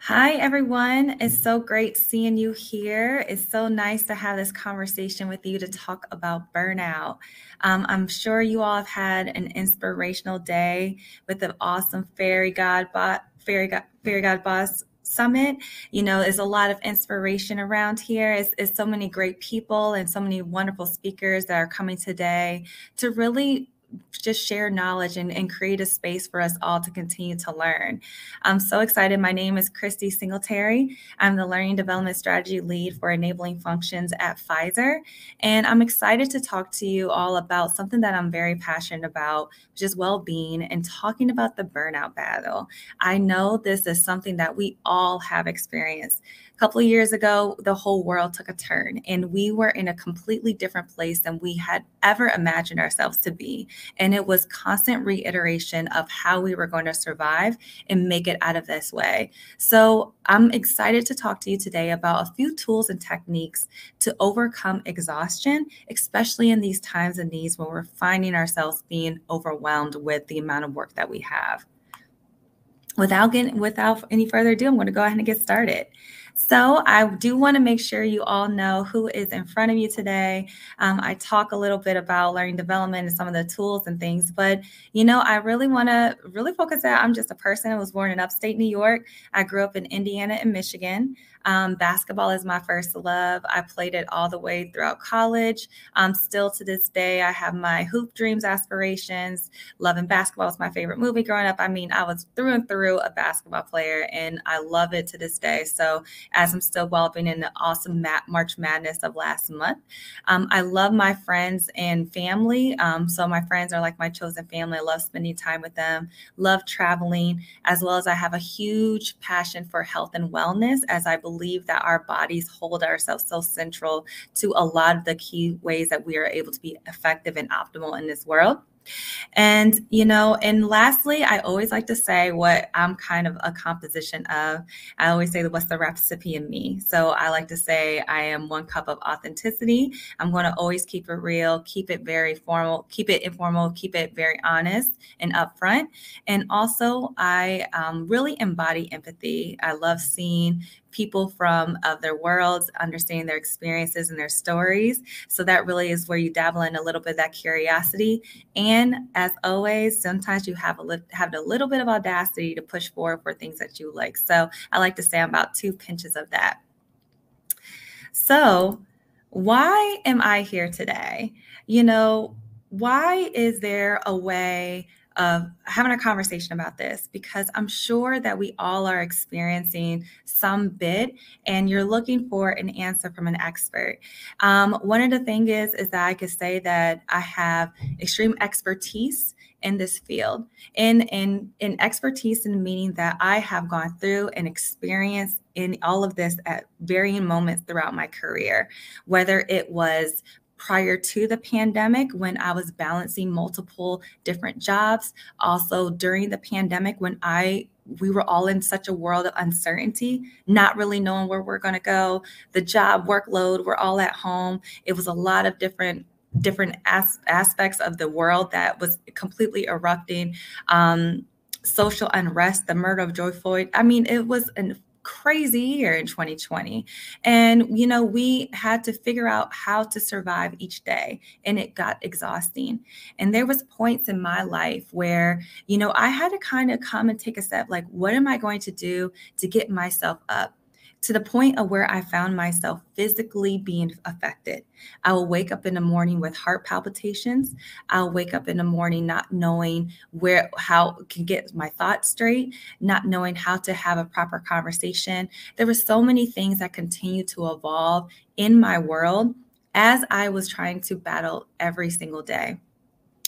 Hi, everyone. It's so great seeing you here. It's so nice to have this conversation with you to talk about burnout. I'm sure you all have had an inspirational day with the awesome Fairy God Boss Summit. There's a lot of inspiration around here. It's so many great people and so many wonderful speakers that are coming today to really just share knowledge and create a space for us all to continue to learn. I'm so excited. My name is Kristy Singletary. I'm the Learning Development Strategy Lead for Enabling Functions at Pfizer. And I'm excited to talk to you all about something that I'm very passionate about, which is well-being and talking about the burnout battle. I know this is something that we all have experienced. A couple of years ago, the whole world took a turn and we were in a completely different place than we had ever imagined ourselves to be. And it was constant reiteration of how we were going to survive and make it out of this way. So I'm excited to talk to you today about a few tools and techniques to overcome exhaustion, especially in these times of needs when we're finding ourselves being overwhelmed with the amount of work that we have. Without any further ado, I'm going to go ahead and get started. So I do want to make sure you all know who is in front of you today. I talk a little bit about learning development and some of the tools and things, but I really want to focus that I'm just a person who was born in upstate New York. I grew up in Indiana and Michigan. Basketball is my first love. I played it all the way throughout college. Still to this day, I have my hoop dreams, aspirations. Loving basketball was my favorite movie growing up. I mean, I was through and through a basketball player, and I love it to this day. So as I'm still developing in the awesome March Madness of last month, I love my friends and family. So my friends are like my chosen family. I love spending time with them, love traveling, as well as I have a huge passion for health and wellness, as I believe that our bodies hold ourselves so central to a lot of the key ways that we are able to be effective and optimal in this world. And lastly, I always like to say what I'm kind of a composition of. I always say, what's the recipe in me? So I like to say I am 1 cup of authenticity. I'm going to always keep it real, keep it very formal, keep it informal, keep it very honest and upfront. And also, I really embody empathy. I love seeing people from other worlds, understanding their experiences and their stories. So that really is where you dabble in a little bit of that curiosity. And as always, sometimes you have a little bit of audacity to push forward for things that you like. So I like to say I'm about 2 pinches of that. So why am I here today? Why is there a way of having a conversation about this? Because I'm sure that we all are experiencing some bit and you're looking for an answer from an expert. One of the things is that I could say that I have extreme expertise in this field, and expertise in the meaning that I have gone through and experienced in all of this at varying moments throughout my career, whether it was prior to the pandemic when I was balancing multiple different jobs, also during the pandemic when we were all in such a world of uncertainty, not really knowing where we're going to go, the job workload, we're all at home. It was a lot of different aspects of the world that was completely erupting. Social unrest, the murder of George Floyd. I mean, it was a crazy year in 2020. And, we had to figure out how to survive each day, and it got exhausting. And there was points in my life where, I had to kind of come and take a step, like, what am I going to do to get myself up? To the point of where I found myself physically being affected. I will wake up in the morning with heart palpitations. I'll wake up in the morning not knowing how to get my thoughts straight, not knowing how to have a proper conversation. There were so many things that continue to evolve in my world as I was trying to battle every single day.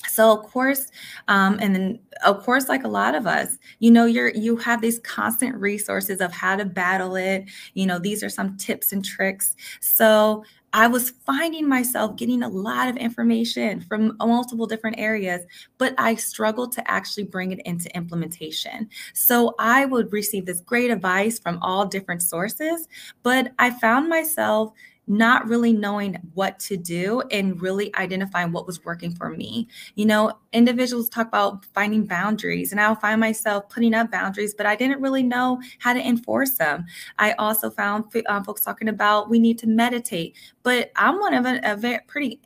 So of course, like a lot of us, you have these constant resources of how to battle it. These are some tips and tricks. So I was finding myself getting a lot of information from multiple different areas, but I struggled to actually bring it into implementation. So I would receive this great advice from all different sources, but I found myself not really knowing what to do and really identifying what was working for me. Individuals talk about finding boundaries, and I'll find myself putting up boundaries, but I didn't really know how to enforce them. I also found folks talking about we need to meditate, but I'm one of a very pretty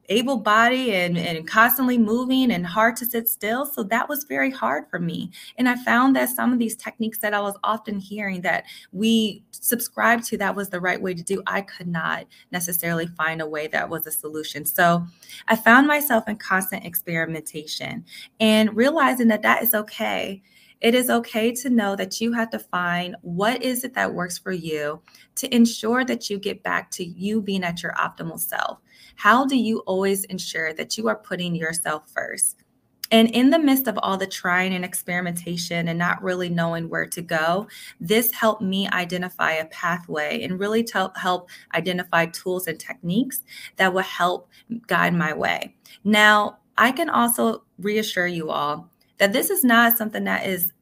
able body and constantly moving and hard to sit still. So that was very hard for me. And I found that some of these techniques that I was often hearing that we subscribed to that was the right way to do, I could not necessarily find a way that was a solution. So I found myself in constant experimentation and realizing that that is okay. It is okay to know that you have to find what is it that works for you to ensure that you get back to you being at your optimal self. How do you always ensure that you are putting yourself first? And in the midst of all the trying and experimentation and not really knowing where to go, this helped me identify a pathway and really help identify tools and techniques that will help guide my way. Now, I can also reassure you all that this is not something that is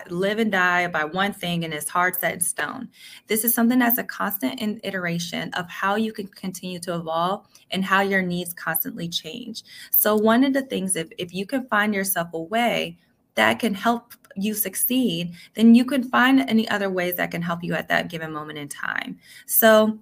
live and die by one thing and is hard set in stone. This is something that's a constant iteration of how you can continue to evolve and how your needs constantly change. So one of the things, if you can find yourself a way that can help you succeed, then you can find any other ways that can help you at that given moment in time. So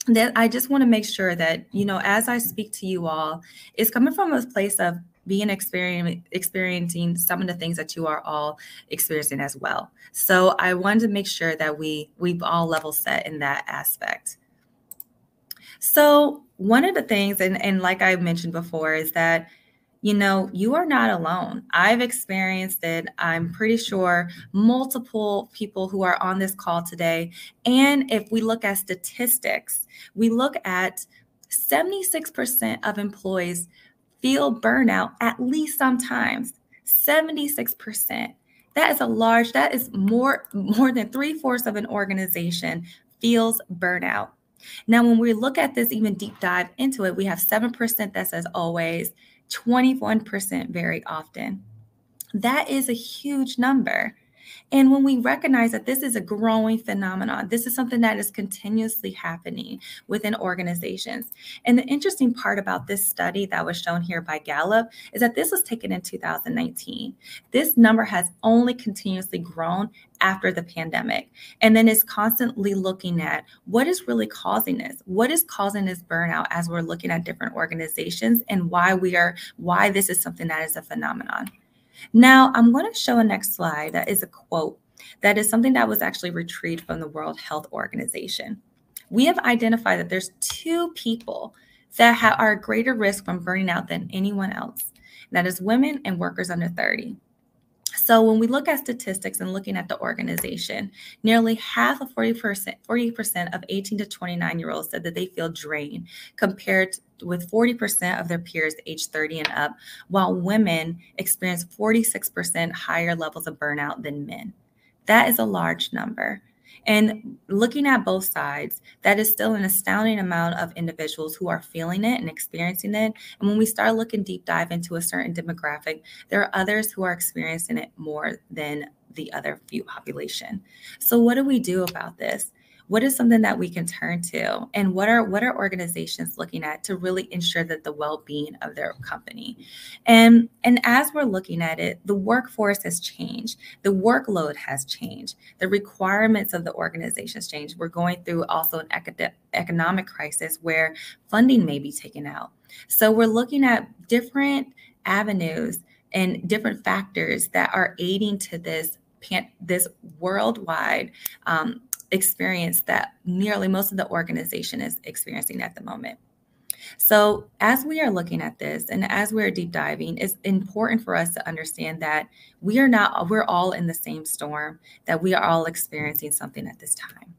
that I just want to make sure that, as I speak to you all, it's coming from a place of being experiencing some of the things that you are all experiencing as well. So I wanted to make sure that we've all level set in that aspect. So one of the things, and like I mentioned before, is that you are not alone. I've experienced it. I'm pretty sure multiple people who are on this call today. And if we look at statistics, we look at 76% of employees feel burnout at least sometimes. 76%. That is more than 3/4 of an organization feels burnout. Now, when we look at this, even deep dive into it, we have 7% that says always, 21% very often. That is a huge number. And when we recognize that this is a growing phenomenon, this is something that is continuously happening within organizations. And the interesting part about this study that was shown here by Gallup is that this was taken in 2019. This number has only continuously grown after the pandemic. And then it's constantly looking at what is really causing this? What is causing this burnout as we're looking at different organizations and why this is something that is a phenomenon. Now, I'm going to show a next slide that is a quote that is something that was actually retrieved from the World Health Organization. We have identified that there's 2 people that are at greater risk from burning out than anyone else. That is women and workers under 30. So when we look at statistics and looking at the organization, nearly half of 40% of 18 to 29-year-olds said that they feel drained compared with 40% of their peers aged 30 and up, while women experience 46% higher levels of burnout than men. That is a large number. And looking at both sides, that is still an astounding amount of individuals who are feeling it and experiencing it. And when we start looking deep dive into a certain demographic, there are others who are experiencing it more than the other few population. So what do we do about this? What is something that we can turn to? And what are organizations looking at to really ensure that the well-being of their company? And as we're looking at it, the workforce has changed. The workload has changed. The requirements of the organizations changed. We're going through also an economic crisis where funding may be taken out. So we're looking at different avenues and different factors that are aiding to this worldwide experience that nearly most of the organization is experiencing at the moment. So as we are looking at this and as we're deep diving, it's important for us to understand that we're all in the same storm, that we are all experiencing something at this time.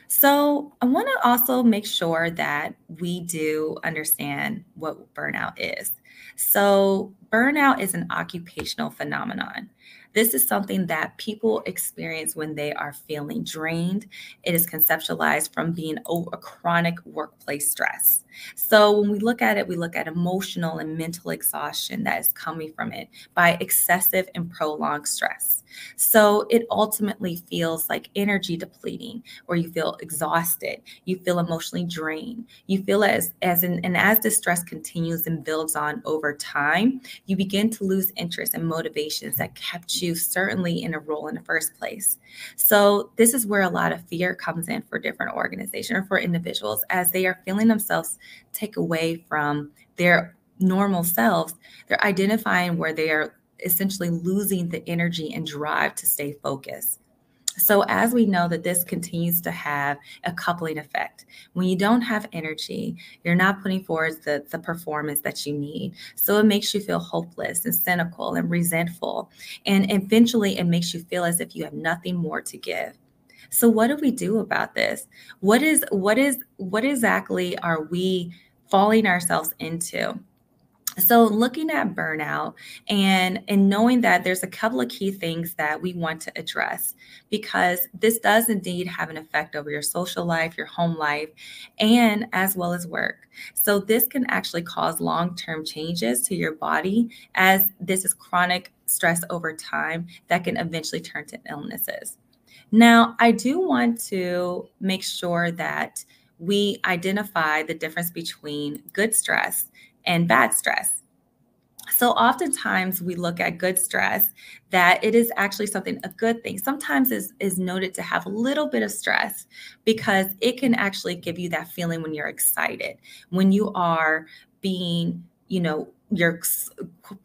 So I want to also make sure that we do understand what burnout is. So burnout is an occupational phenomenon. This is something that people experience when they are feeling drained. It is conceptualized from being a chronic workplace stress. So when we look at it, we look at emotional and mental exhaustion that is coming from it by excessive and prolonged stress. So it ultimately feels like energy depleting, or you feel exhausted, you feel emotionally drained, you feel and as the stress continues and builds on over time, you begin to lose interest and motivations that kept you certainly in a role in the first place. So this is where a lot of fear comes in for different organizations or for individuals, as they are feeling themselves take away from their normal selves. They're identifying where they are essentially losing the energy and drive to stay focused. So as we know that this continues to have a coupling effect, when you don't have energy, you're not putting forward the performance that you need. So it makes you feel hopeless and cynical and resentful. And eventually it makes you feel as if you have nothing more to give. So what do we do about this? What exactly are we falling ourselves into? So looking at burnout and knowing that there's a couple of key things that we want to address, because this does indeed have an effect over your social life, your home life, and as well as work. So this can actually cause long-term changes to your body, as this is chronic stress over time that can eventually turn to illnesses. Now, I do want to make sure that we identify the difference between good stress and bad stress. So oftentimes we look at good stress, that it is actually something, a good thing. Sometimes is noted to have a little bit of stress, because it can actually give you that feeling when you're excited, when you are being, your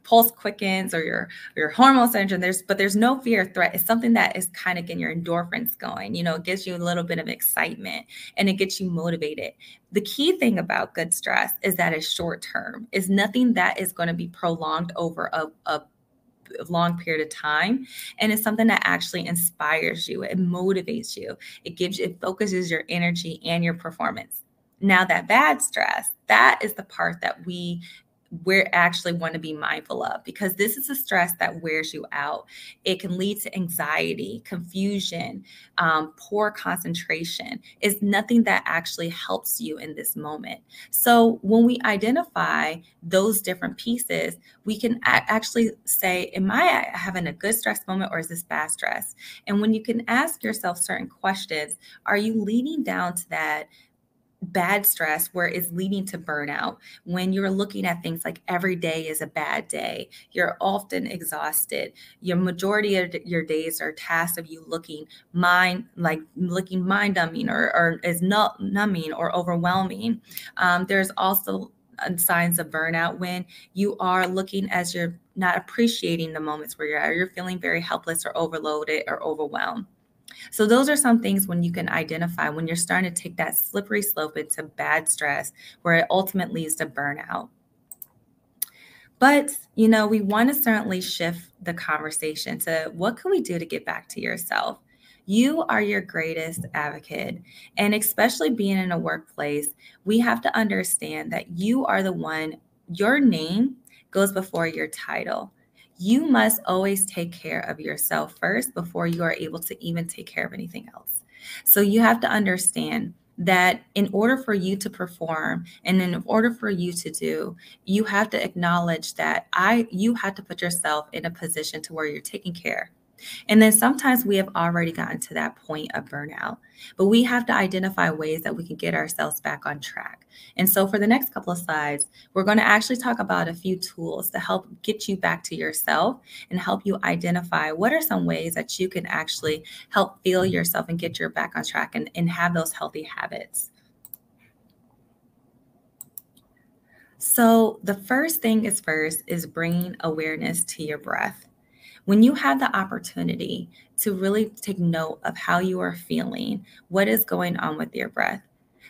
pulse quickens, or your hormones enter. There's no fear or threat. It's something that is kind of getting your endorphins going. It gives you a little bit of excitement and it gets you motivated. The key thing about good stress is that it's short term. It's nothing that is going to be prolonged over a long period of time. And it's something that actually inspires you. It motivates you. It focuses your energy and your performance. Now that bad stress, that is the part that we actually want to be mindful of, because this is a stress that wears you out. It can lead to anxiety, confusion, poor concentration. It's nothing that actually helps you in this moment. So when we identify those different pieces, we can actually say, am I having a good stress moment, or is this bad stress? And when you can ask yourself certain questions, are you leading down to that bad stress where it's leading to burnout? When you're looking at things like every day is a bad day, you're often exhausted, your majority of your days are tasks of you looking mind numbing, or is numbing or overwhelming. There's also signs of burnout when you are looking as you're not appreciating the moments where you're feeling very helpless or overloaded or overwhelmed. So those are some things when you can identify when you're starting to take that slippery slope into bad stress, where it ultimately leads to burnout. But, we want to certainly shift the conversation to, what can we do to get back to yourself? You are your greatest advocate. And especially being in a workplace, we have to understand that you are the one, your name goes before your title. You must always take care of yourself first before you are able to even take care of anything else. So you have to understand that in order for you to perform and in order for you to do, you have to acknowledge that you have to put yourself in a position to where you're taking care. And then sometimes we have already gotten to that point of burnout, but we have to identify ways that we can get ourselves back on track. And so for the next couple of slides, we're going to actually talk about a few tools to help get you back to yourself and help you identify what are some ways that you can actually help feel yourself and get your back on track and have those healthy habits. So the first thing is bringing awareness to your breath. When you have the opportunity to really take note of how you are feeling, what is going on with your breath.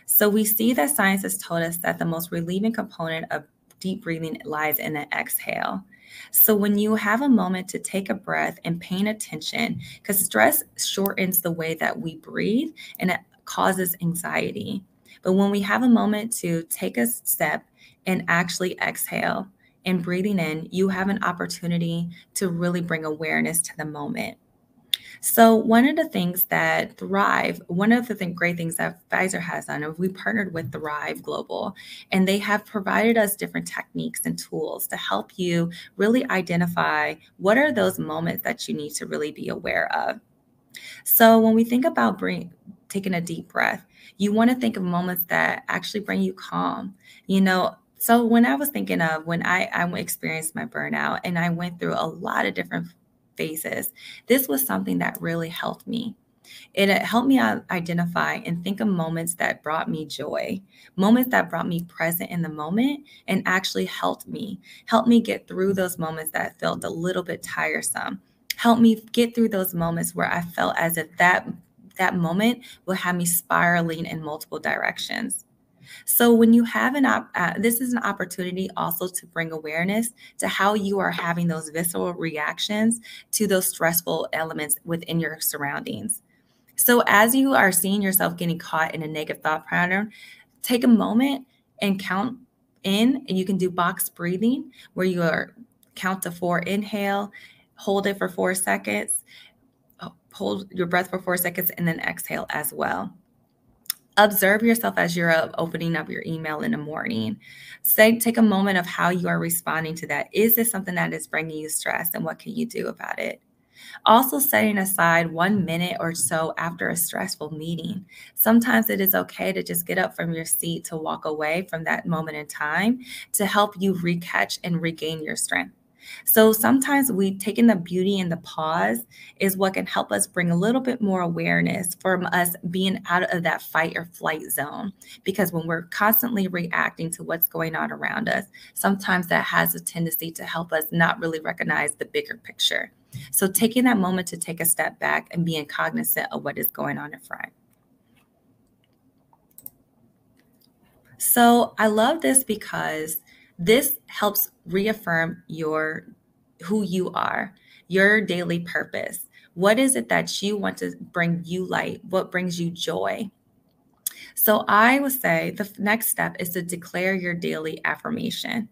So we see that science has told us that the most relieving component of deep breathing lies in the exhale. So when you have a moment to take a breath and paying attention, because stress shortens the way that we breathe and it causes anxiety. But when we have a moment to take a step and actually exhale, and breathing in, you have an opportunity to really bring awareness to the moment. So one of the things that Thrive, one of the great things that Pfizer has done, is we partnered with Thrive Global, and they have provided us different techniques and tools to help you really identify what are those moments that you need to really be aware of. So when we think about taking a deep breath, you want to think of moments that actually bring you calm. So when I was thinking of when I experienced my burnout and I went through a lot of different phases, this was something that really helped me. It helped me identify and think of moments that brought me joy, moments that brought me present in the moment and actually helped me get through those moments that felt a little bit tiresome, helped me get through those moments where I felt as if that moment will have me spiraling in multiple directions. So when you have this is an opportunity also to bring awareness to how you are having those visceral reactions to those stressful elements within your surroundings. So as you are seeing yourself getting caught in a negative thought pattern, take a moment and count in, and you can do box breathing where you are count to 4, inhale, hold it for 4 seconds, hold your breath for 4 seconds, and then exhale as well. Observe yourself as you're opening up your email in the morning. Take a moment of how you are responding to that. Is this something that is bringing you stress, and what can you do about it? Also, setting aside 1 minute or so after a stressful meeting. Sometimes it is okay to just get up from your seat to walk away from that moment in time to help you recatch and regain your strength. So sometimes taking the beauty in the pause is what can help us bring a little bit more awareness from us being out of that fight or flight zone. Because when we're constantly reacting to what's going on around us, sometimes that has a tendency to help us not really recognize the bigger picture. So taking that moment to take a step back and being cognizant of what is going on in front. So I love this because this helps reaffirm who you are, your daily purpose. What is it that you want to bring you light? What brings you joy? So I would say the next step is to declare your daily affirmation.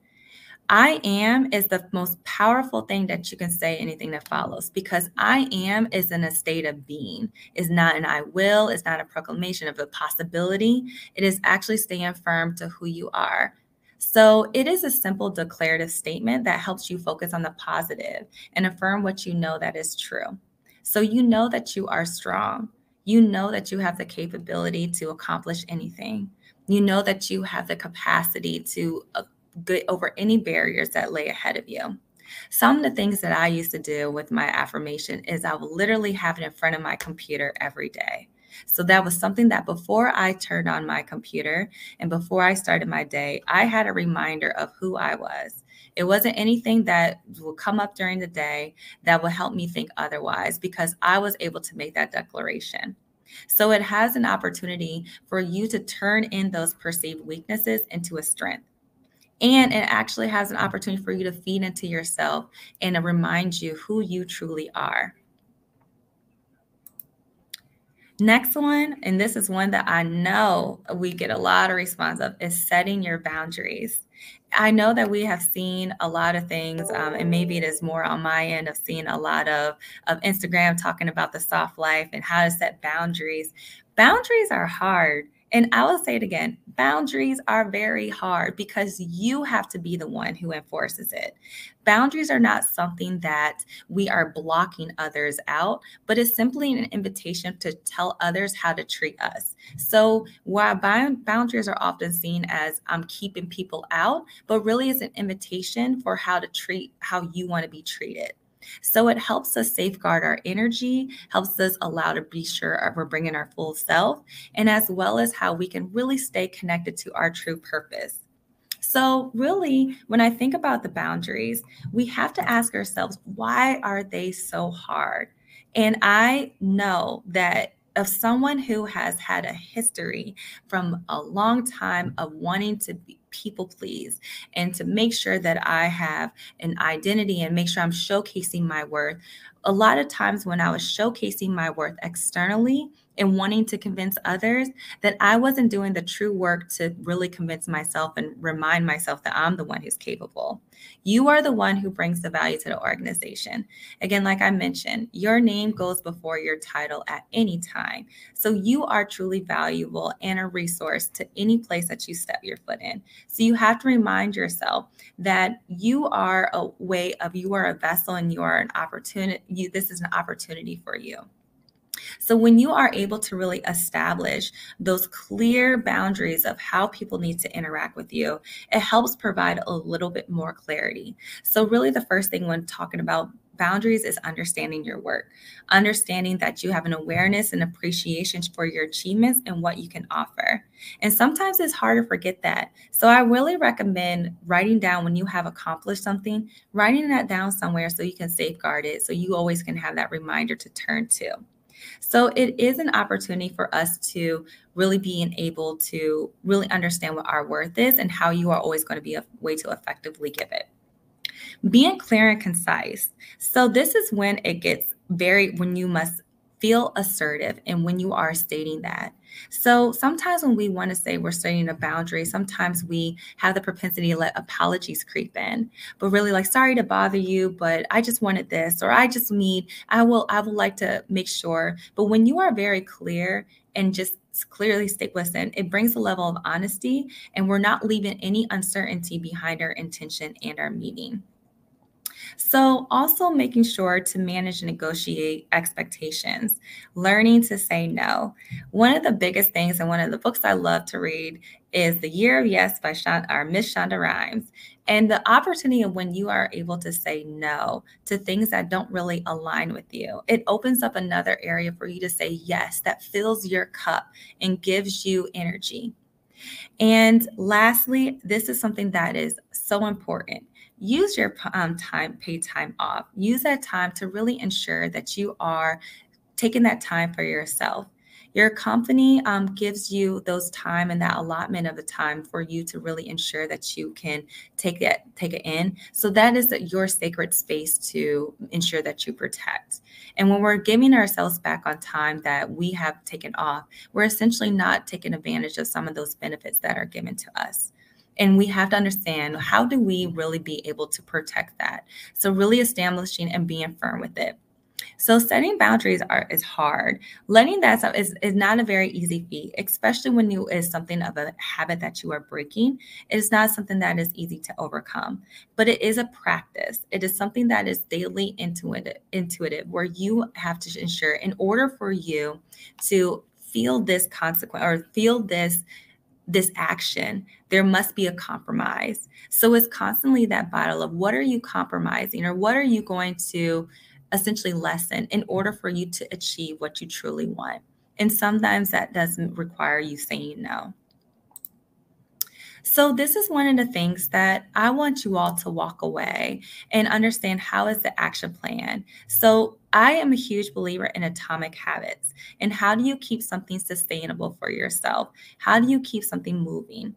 I am is the most powerful thing that you can say, anything that follows, because I am is in a state of being. It's not an I will, it's not a proclamation of a possibility. It is actually staying firm to who you are. So it is a simple declarative statement that helps you focus on the positive and affirm what you know that is true. So you know that you are strong. You know that you have the capability to accomplish anything. You know that you have the capacity to get over any barriers that lay ahead of you. Some of the things that I used to do with my affirmation is I would literally have it in front of my computer every day. So that was something that before I turned on my computer and before I started my day, I had a reminder of who I was. It wasn't anything that will come up during the day that will help me think otherwise, because I was able to make that declaration. So it has an opportunity for you to turn in those perceived weaknesses into a strength. And it actually has an opportunity for you to feed into yourself and to remind you who you truly are. Next one, and this is one that I know we get a lot of response of, is setting your boundaries. I know that we have seen a lot of things, and maybe it is more on my end of seeing a lot of Instagram talking about the soft life and how to set boundaries. Boundaries are hard. And I will say it again, boundaries are very hard because you have to be the one who enforces it. Boundaries are not something that we are blocking others out, but it's simply an invitation to tell others how to treat us. So while boundaries are often seen as I'm keeping people out, but really is an invitation for how you want to be treated. So it helps us safeguard our energy, helps us allow to be sure we're bringing our full self, and as well as how we can really stay connected to our true purpose. So really, when I think about the boundaries, we have to ask ourselves, why are they so hard? And I know that of someone who has had a history from a long time of wanting to be people please and to make sure that I have an identity and make sure I'm showcasing my worth. A lot of times when I was showcasing my worth externally, and wanting to convince others, that I wasn't doing the true work to really convince myself and remind myself that I'm the one who's capable. You are the one who brings the value to the organization. Again, like I mentioned, your name goes before your title at any time. So you are truly valuable and a resource to any place that you step your foot in. So you have to remind yourself that you are you are a vessel and you are an opportunity. This is an opportunity for you. So when you are able to really establish those clear boundaries of how people need to interact with you, it helps provide a little bit more clarity. So really the first thing when talking about boundaries is understanding your work, understanding that you have an awareness and appreciation for your achievements and what you can offer. And sometimes it's hard to forget that. So I really recommend writing down when you have accomplished something, writing that down somewhere so you can safeguard it, so you always can have that reminder to turn to. So it is an opportunity for us to really being able to really understand what our worth is and how you are always going to be a way to effectively give it. Being clear and concise. So this is when it gets when you must feel assertive and when you are stating that. So sometimes when we want to say we're setting a boundary, sometimes we have the propensity to let apologies creep in, but really like, sorry to bother you, but I just wanted this, or I would like to make sure. But when you are very clear and just clearly state what's in, it brings a level of honesty and we're not leaving any uncertainty behind our intention and our meaning. So also making sure to manage and negotiate expectations, learning to say no. One of the biggest things and one of the books I love to read is The Year of Yes by Miss Shonda Rhimes. And the opportunity of when you are able to say no to things that don't really align with you, it opens up another area for you to say yes that fills your cup and gives you energy. And lastly, this is something that is so important. Use your paid time off. Use that time to really ensure that you are taking that time for yourself. Your company gives you those time and that allotment of the time for you to really ensure that you can take it in. So that is your sacred space to ensure that you protect. And when we're giving ourselves back on time that we have taken off, we're essentially not taking advantage of some of those benefits that are given to us. And we have to understand, how do we really be able to protect that? So really establishing and being firm with it. So setting boundaries is hard. Letting that stuff is not a very easy feat, especially when you is something of a habit that you are breaking. It is not something that is easy to overcome, but it is a practice. It is something that is daily intuitive, where you have to ensure, in order for you to feel this consequence or feel this action, there must be a compromise. So it's constantly that battle of what are you compromising or what are you going to essentially lessen in order for you to achieve what you truly want. And sometimes that doesn't require you saying no. So this is one of the things that I want you all to walk away and understand, how is the action plan. So I am a huge believer in atomic habits. And how do you keep something sustainable for yourself? How do you keep something moving?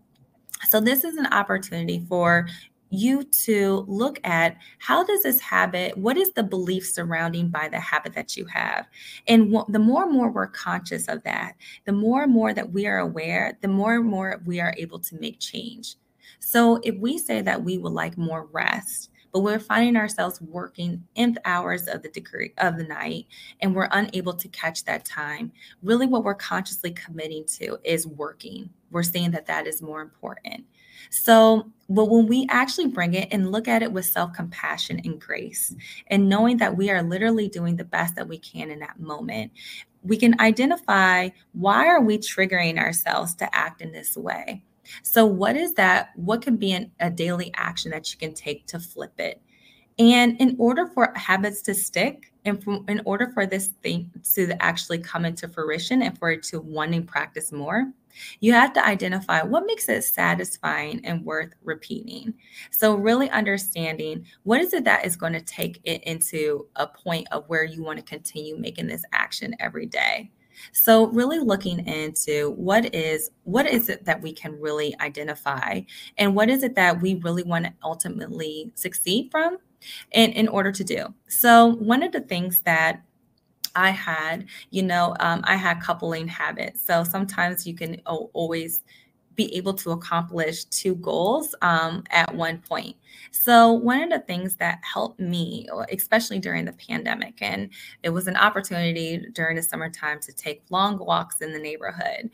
So this is an opportunity for you to look at, how does this habit, what is the belief surrounding by the habit that you have? And the more and more we're conscious of that, the more and more that we are aware, the more and more we are able to make change. So if we say that we would like more rest, but we're finding ourselves working nth hours of the night and we're unable to catch that time, really what we're consciously committing to is working. We're saying that that is more important. So, but when we actually bring it and look at it with self-compassion and grace, and knowing that we are literally doing the best that we can in that moment, we can identify, why are we triggering ourselves to act in this way? So what is that? What can be a daily action that you can take to flip it? And in order for habits to stick, and in order for this thing to actually come into fruition and for it to wanting practice more, you have to identify what makes it satisfying and worth repeating. So really understanding, what is it that is going to take it into a point of where you want to continue making this action every day. So really looking into what is it that we can really identify, and what is it that we really want to ultimately succeed from in order to do. So one of the things that I had coupling habits. So sometimes you can always be able to accomplish two goals at one point. So one of the things that helped me, especially during the pandemic, and it was an opportunity during the summertime to take long walks in the neighborhood.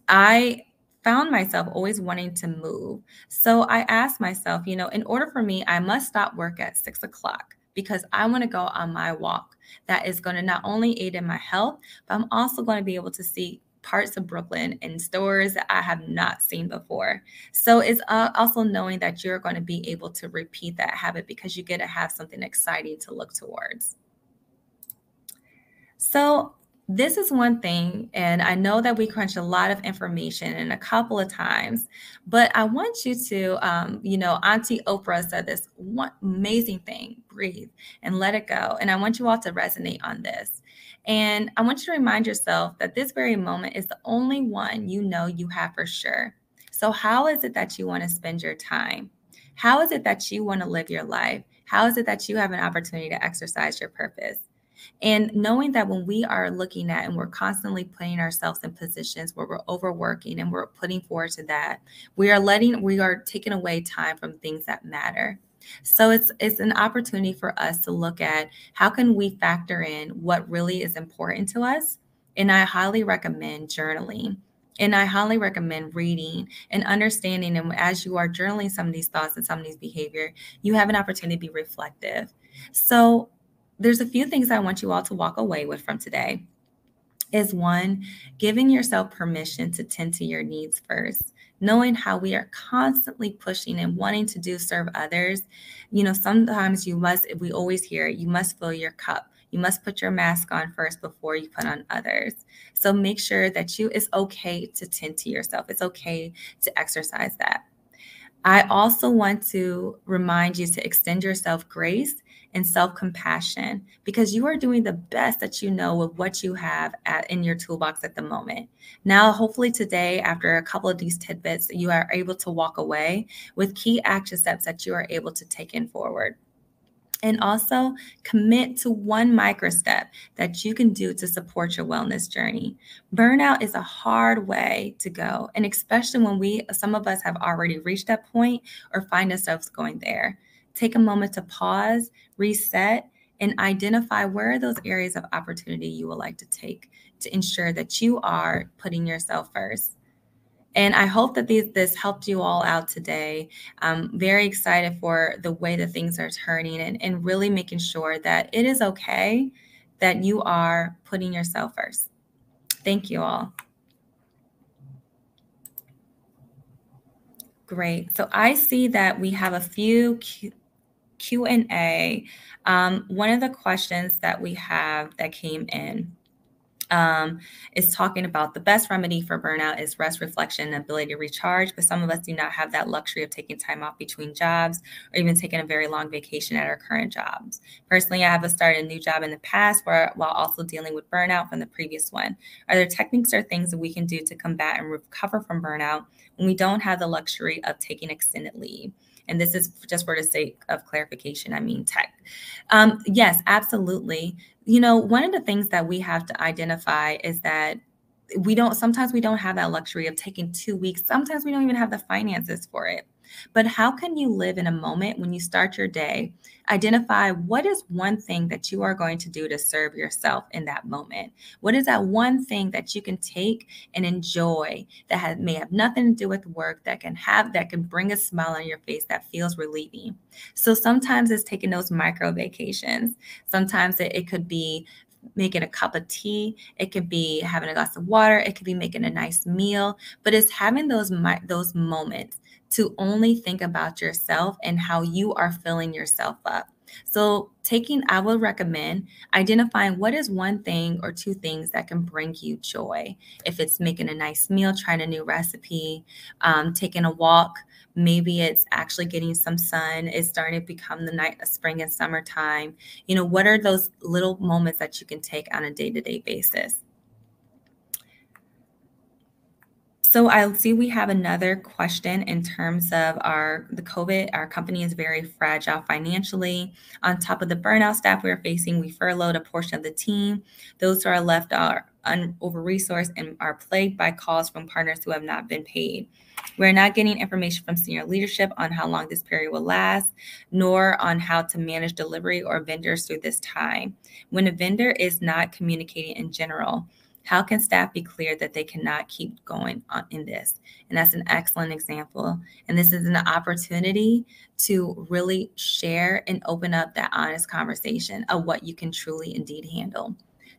I found myself always wanting to move. So I asked myself, in order for me, I must stop work at 6 o'clock because I want to go on my walk. That is going to not only aid in my health, but I'm also going to be able to see parts of Brooklyn and stores that I have not seen before. So it's also knowing that you're going to be able to repeat that habit because you get to have something exciting to look towards. So this is one thing, and I know that we crunched a lot of information in a couple of times, but I want you to, Auntie Oprah said this one amazing thing: breathe and let it go. And I want you all to resonate on this. And I want you to remind yourself that this very moment is the only one you have for sure. So, how is it that you want to spend your time? How is it that you want to live your life? How is it that you have an opportunity to exercise your purpose? And knowing that when we are looking at and we're constantly putting ourselves in positions where we're overworking and we're putting forward to that, we are taking away time from things that matter. So it's an opportunity for us to look at how can we factor in what really is important to us. And I highly recommend journaling. And I highly recommend reading and understanding. And as you are journaling some of these thoughts and some of these behavior, you have an opportunity to be reflective. So there's a few things I want you all to walk away with from today. Is one, giving yourself permission to tend to your needs first, knowing how we are constantly pushing and wanting to serve others. Sometimes we always hear, you must fill your cup. You must put your mask on first before you put on others. So make sure that it's okay to tend to yourself. It's okay to exercise that. I also want to remind you to extend yourself grace and self-compassion because you are doing the best that you know with what you have in your toolbox at the moment. Now, hopefully today, after a couple of these tidbits, you are able to walk away with key action steps that you are able to take in forward. And also commit to one micro step that you can do to support your wellness journey. Burnout is a hard way to go. And especially when some of us have already reached that point or find ourselves going there. Take a moment to pause, reset, and identify where are those areas of opportunity you would like to take to ensure that you are putting yourself first. And I hope that this helped you all out today. I'm very excited for the way that things are turning and really making sure that it is okay that you are putting yourself first. Thank you all. Great. So I see that we have a few Q&A. One of the questions that we have that came in is talking about the best remedy for burnout is rest, reflection, and ability to recharge. But some of us do not have that luxury of taking time off between jobs or even taking a very long vacation at our current jobs. Personally, I have started a new job in the past while also dealing with burnout from the previous one. Are there techniques or things that we can do to combat and recover from burnout when we don't have the luxury of taking extended leave? And this is just for the sake of clarification, I mean tech. Yes, absolutely. One of the things that we have to identify is that sometimes we don't have that luxury of taking 2 weeks. Sometimes we don't even have the finances for it. But how can you live in a moment when you start your day? Identify what is one thing that you are going to do to serve yourself in that moment. What is that one thing that you can take and enjoy that may have nothing to do with work, that can bring a smile on your face, that feels relieving? So sometimes it's taking those micro vacations. Sometimes it could be making a cup of tea. It could be having a glass of water. It could be making a nice meal. But it's having those moments to only think about yourself and how you are filling yourself up. So I would recommend identifying what is one thing or two things that can bring you joy. If it's making a nice meal, trying a new recipe, taking a walk, maybe it's actually getting some sun. It's starting to become the night of spring and summertime. What are those little moments that you can take on a day-to-day basis? So I see we have another question in terms of the COVID. Our company is very fragile financially. On top of the burnout staff we are facing, we furloughed a portion of the team. Those who are left are over-resourced and are plagued by calls from partners who have not been paid. We're not getting information from senior leadership on how long this period will last, nor on how to manage delivery or vendors through this time. When a vendor is not communicating in general, how can staff be clear that they cannot keep going on in this? And that's an excellent example. And this is an opportunity to really share and open up that honest conversation of what you can truly indeed handle.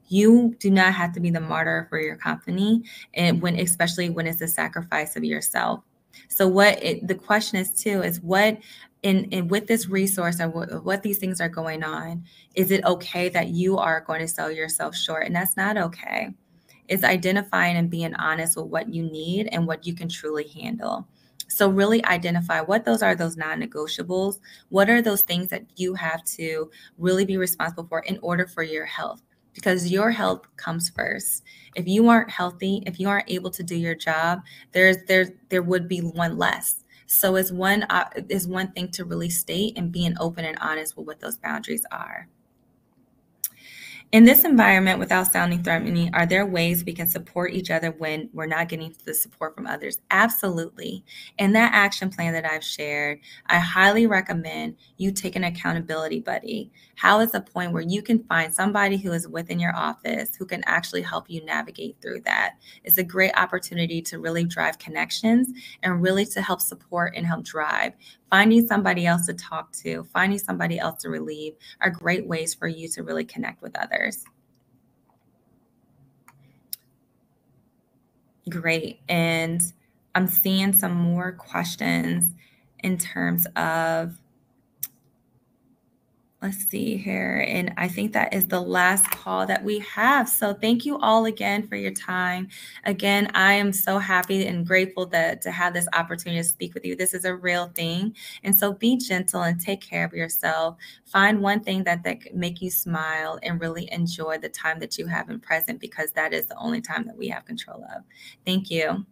You do not have to be the martyr for your company, and especially when it's a sacrifice of yourself. So the question is too is what in with this resource and what these things are going on, is it okay that you are going to sell yourself short? And that's not okay. It's identifying and being honest with what you need and what you can truly handle. So really identify what those non-negotiables. What are those things that you have to really be responsible for in order for your health? Because your health comes first. If you aren't healthy, if you aren't able to do your job, there would be one less. So it's one thing to really state and being open and honest with what those boundaries are. In this environment, without sounding threatening, are there ways we can support each other when we're not getting the support from others? Absolutely. In that action plan that I've shared, I highly recommend you take an accountability buddy. How is a point where you can find somebody who is within your office who can actually help you navigate through that? It's a great opportunity to really drive connections and really to help support and help drive. Finding somebody else to talk to, finding somebody else to relieve are great ways for you to really connect with others. Great. And I'm seeing some more questions in terms of, let's see here. And I think that is the last call that we have. So thank you all again for your time. Again, I am so happy and grateful to have this opportunity to speak with you. This is a real thing. And so be gentle and take care of yourself. Find one thing that can make you smile and really enjoy the time that you have in present, because that is the only time that we have control of. Thank you.